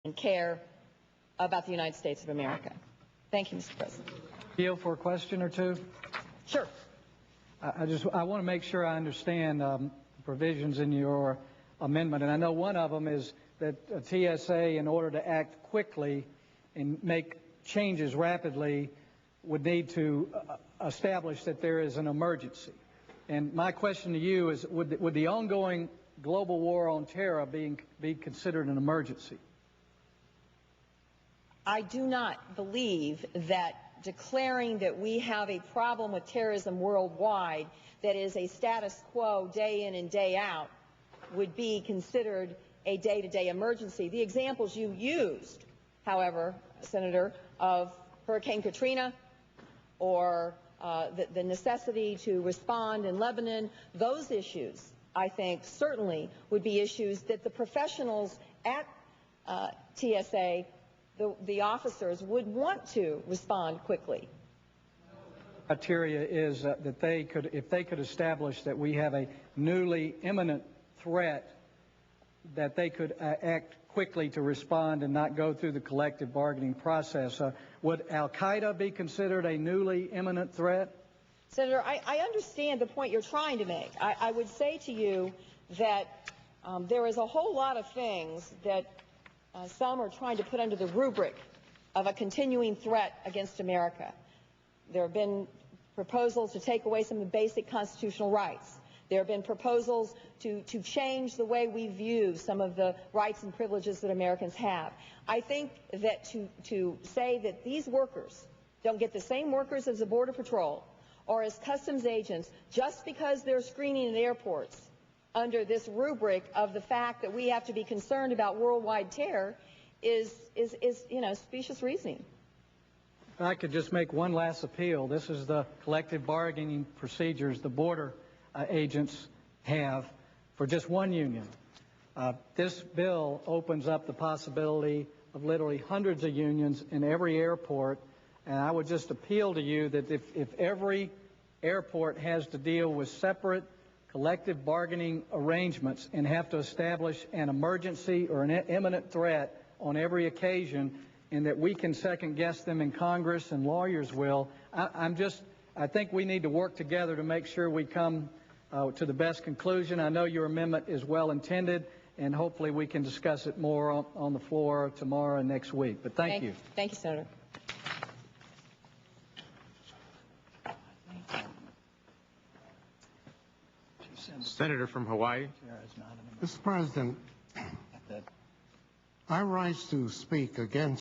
and care about the United States of America. Thank you, Mr. President. Yield for a question or two? Sure. I want to make sure I understand the provisions in your amendment, and I know one of them is that TSA, in order to act quickly and make changes rapidly, would need to establish that there is an emergency. And my question to you is, would the ongoing global war on terror be considered an emergency? I do not believe that declaring that we have a problem with terrorism worldwide that is a status quo day in and day out would be considered a day-to-day emergency. The examples you used, however, Senator, of Hurricane Katrina or the necessity to respond in Lebanon, those issues, I think, certainly would be issues that the professionals at TSA, the officers, would want to respond quickly. Criteria is that if they could establish that we have a newly imminent threat, that they could act quickly to respond and not go through the collective bargaining process. Would al-Qaeda be considered a newly imminent threat? Senator, I understand the point you're trying to make. I would say to you that there is a whole lot of things that some are trying to put under the rubric of a continuing threat against America. There have been proposals to take away some of the basic constitutional rights. There have been proposals to change the way we view some of the rights and privileges that Americans have. I think that to say that these workers don't get the same workers as the Border Patrol or as customs agents just because they're screening at airports under this rubric of the fact that we have to be concerned about worldwide terror is specious reasoning. If I could just make one last appeal. This is the collective bargaining procedures the border agents have for just one union. This bill opens up the possibility of literally hundreds of unions in every airport, and I would just appeal to you that if every airport has to deal with separate collective bargaining arrangements and have to establish an emergency or an imminent threat on every occasion, and that we can second guess them in Congress and lawyers will, I think we need to work together to make sure we come to the best conclusion. I know your amendment is well intended, and hopefully we can discuss it more on the floor tomorrow and next week. But thank you. Thank you, Senator. Senator from Hawaii. Mr. President, I rise to speak against